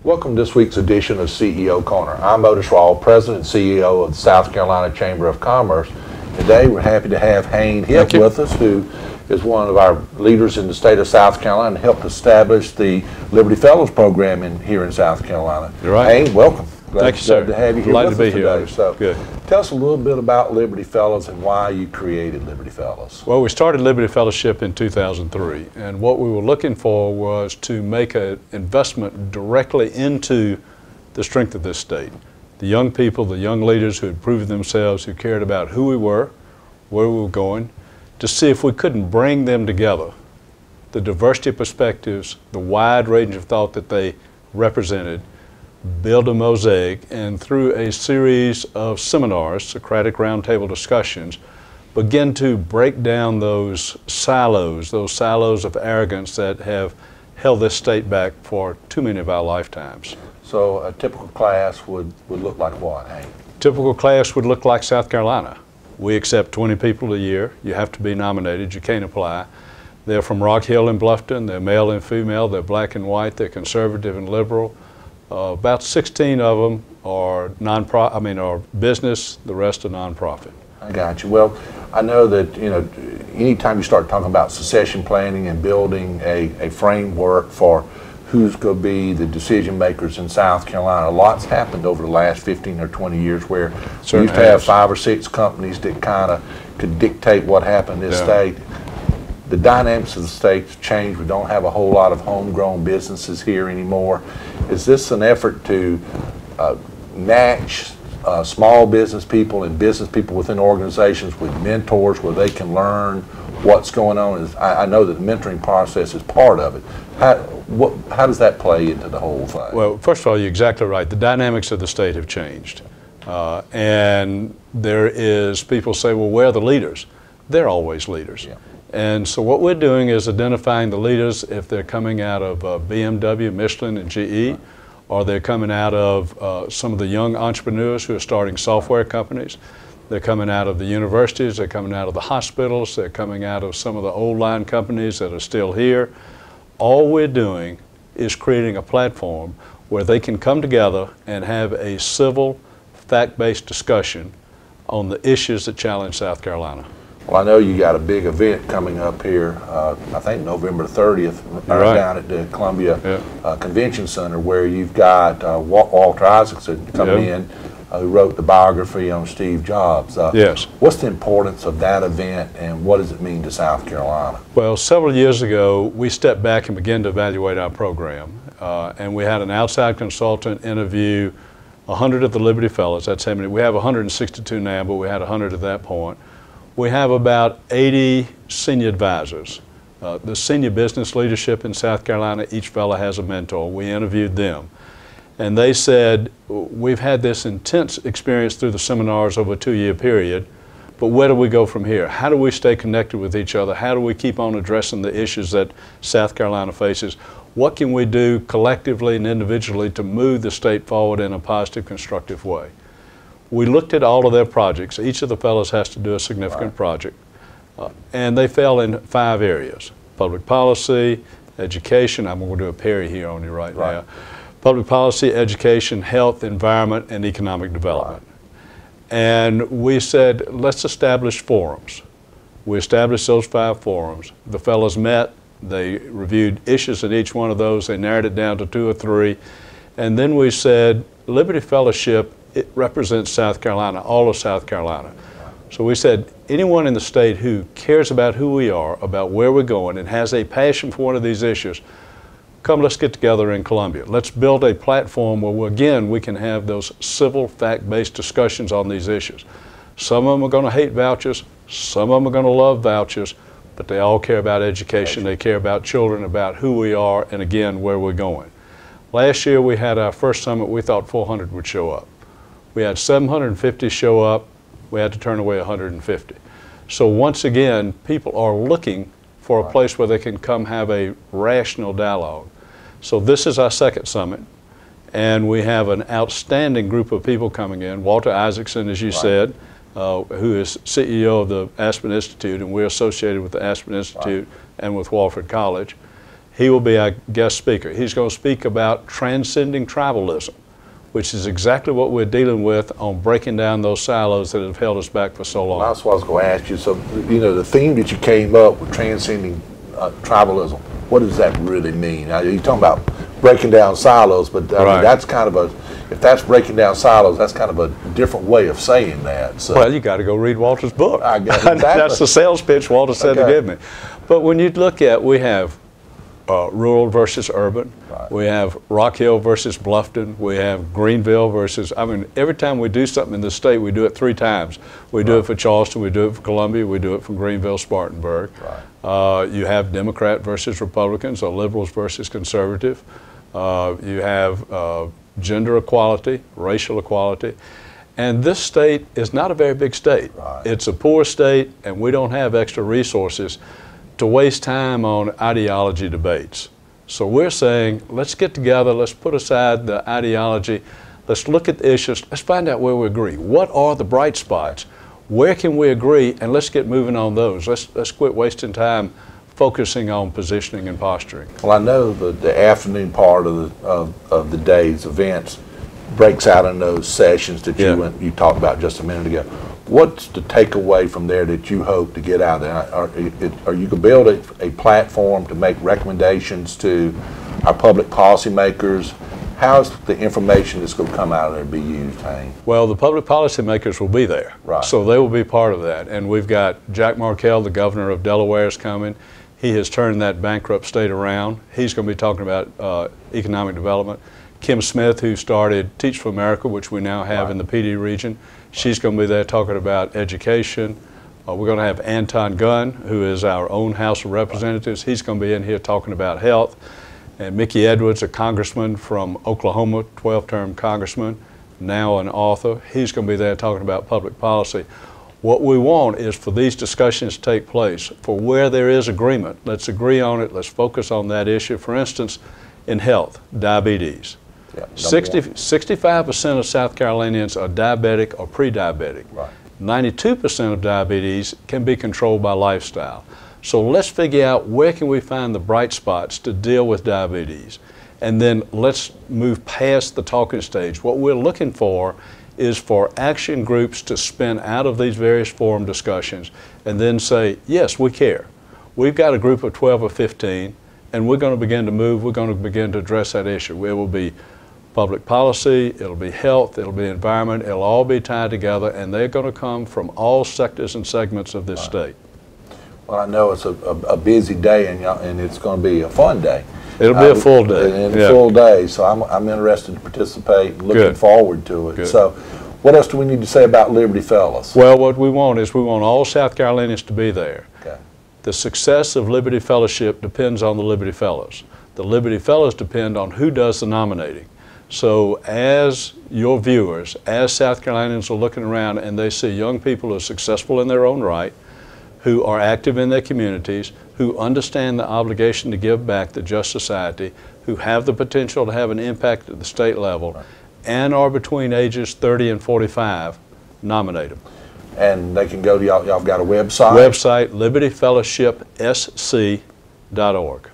Welcome to this week's edition of CEO Corner. I'm Otis Rawl, President and CEO of the South Carolina Chamber of Commerce. Today we're happy to have Hayne Hipp with us, who is one of our leaders in the state of South Carolina and helped establish the Liberty Fellows program here in South Carolina. You're right. Hayne, welcome. Thank you, sir. Glad to have you here Glad with to be us today. here. So, good. Tell us a little bit about Liberty Fellows and why you created Liberty Fellows. Well, we started Liberty Fellowship in 2003, and what we were looking for was to make an investment directly into the strength of this state. The young people, the young leaders who had proven themselves, who cared about who we were, where we were going, to see if we couldn't bring them together. The diversity of perspectives, the wide range of thought that they represented, build a mosaic, and through a series of seminars, Socratic roundtable discussions, begin to break down those silos of arrogance that have held this state back for too many of our lifetimes. So a typical class would look like what, Hank? Typical class would look like South Carolina. We accept 20 people a year. You have to be nominated. You can't apply. They're from Rock Hill and Bluffton. They're male and female. They're black and white. They're conservative and liberal. About 16 of them are are business. The rest are nonprofit. I got you. Well, I know that anytime you start talking about succession planning and building a framework for who's going to be the decision makers in South Carolina, lots happened over the last 15 or 20 years where we used to have 5 or 6 companies that kind of could dictate what happened in this state. The dynamics of the state's changed. We don't have a whole lot of homegrown businesses here anymore. Is this an effort to match small business people and business people within organizations with mentors where they can learn what's going on? I know that the mentoring process is part of it. How does that play into the whole thing? Well, first of all, you're exactly right. The dynamics of the state have changed. And there is, people say, well, where are the leaders? They're always leaders. Yeah. And so what we're doing is identifying the leaders if they're coming out of BMW, Michelin, and GE, or they're coming out of some of the young entrepreneurs who are starting software companies. They're coming out of the universities, they're coming out of the hospitals, they're coming out of some of the old line companies that are still here. All we're doing is creating a platform where they can come together and have a civil, fact-based discussion on the issues that challenge South Carolina. Well, I know you got a big event coming up here, I think November 30th, down at the Columbia Convention Center, where you've got Walter Isaacson coming in, who wrote the biography on Steve Jobs. Yes. What's the importance of that event, and what does it mean to South Carolina? Well, several years ago, we stepped back and began to evaluate our program, and we had an outside consultant interview 100 of the Liberty Fellows. That's how many. We have 162 now, but we had 100 at that point. We have about 80 senior advisors. The senior business leadership in South Carolina, each fellow has a mentor. We interviewed them. And they said, we've had this intense experience through the seminars over a 2-year period, but where do we go from here? How do we stay connected with each other? How do we keep on addressing the issues that South Carolina faces? What can we do collectively and individually to move the state forward in a positive, constructive way? We looked at all of their projects. Each of the fellows has to do a significant project. And they fell in 5 areas: public policy, education. I'm going to do a Perry here on you right now. Public policy, education, health, environment, and economic development. And we said, let's establish forums. We established those 5 forums. The fellows met. They reviewed issues in each one of those. They narrowed it down to 2 or 3. And then we said, Liberty Fellowship, it represents South Carolina, all of South Carolina. So we said, anyone in the state who cares about who we are, about where we're going, and has a passion for one of these issues, come, let's get together in Columbia. Let's build a platform where, again, we can have those civil, fact-based discussions on these issues. Some of them are going to hate vouchers, some of them are going to love vouchers, but they all care about education, they care about children, about who we are, and again, where we're going. Last year we had our first summit. We thought 400 would show up. We had 750 show up. We had to turn away 150. So once again, people are looking for a place where they can come have a rational dialogue. So this is our 2nd summit, and we have an outstanding group of people coming in. Walter Isaacson, as you said, who is CEO of the Aspen Institute, and we're associated with the Aspen Institute and with Wofford College. He will be our guest speaker. He's going to speak about transcending tribalism, which is exactly what we're dealing with on breaking down those silos that have held us back for so long. Well, that's what I was going to ask you. So, you know, the theme that you came up with, transcending tribalism, what does that really mean? Now, you're talking about breaking down silos, but I mean, that's kind of if that's breaking down silos, that's kind of a different way of saying that. So. Well, you got to go read Walter's book. I guess exactly. That's the sales pitch Walter said to give me. But when you look at, we have rural versus urban. Right. We have Rock Hill versus Bluffton. We have Greenville versus, I mean, every time we do something in the state, we do it 3 times. We do it for Charleston, we do it for Columbia, we do it for Greenville, Spartanburg. Right. You have Democrat versus Republicans, or liberals versus conservative. You have gender equality, racial equality. And this state is not a very big state. Right. It's a poor state, and we don't have extra resources to waste time on ideology debates. So we're saying, let's get together, let's put aside the ideology, let's look at the issues, let's find out where we agree. What are the bright spots? Where can we agree? And let's get moving on those. Let's quit wasting time focusing on positioning and posturing. Well, I know the afternoon part of the day's events breaks out in those sessions that you talked about just a minute ago. What's the takeaway from there that you hope to get out of there? Are you going to build a platform to make recommendations to our public policymakers? How's the information that's going to come out of there be used, Hayne? Well, the public policymakers will be there. Right. So they will be part of that. And we've got Jack Markell, the governor of Delaware, is coming. He has turned that bankrupt state around. He's going to be talking about economic development. Kim Smith, who started Teach for America, which we now have in the PD region, she's going to be there talking about education. We're going to have Anton Gunn, who is our own House of Representatives. He's going to be in here talking about health. And Mickey Edwards, a congressman from Oklahoma, 12-term congressman, now an author. He's going to be there talking about public policy. What we want is for these discussions to take place. For where there is agreement, let's agree on it. Let's focus on that issue. For instance, in health, diabetes. 65% of South Carolinians are diabetic or pre-diabetic. Right. 92% of diabetes can be controlled by lifestyle. So let's figure out where can we find the bright spots to deal with diabetes. And then let's move past the talking stage. What we're looking for is for action groups to spin out of these various forum discussions and then say, yes, we care. We've got a group of 12 or 15, and we're going to begin to move, we're going to begin to address that issue. It will be public policy, it'll be health, it'll be environment, it'll all be tied together, and they're going to come from all sectors and segments of this state. Well, I know it's a busy day, and it's going to be a fun day. It'll be a full day. And a full day, so I'm interested to participate and looking forward to it. Good. So what else do we need to say about Liberty Fellows? Well, what we want is we want all South Carolinians to be there. Okay. The success of Liberty Fellowship depends on the Liberty Fellows. The Liberty Fellows depend on who does the nominating. So as your viewers, as South Carolinians are looking around and they see young people who are successful in their own right, who are active in their communities, who understand the obligation to give back to just society, who have the potential to have an impact at the state level, and are between ages 30 and 45, nominate them. And they can go to y'all got a website? Website, libertyfellowshipsc.org.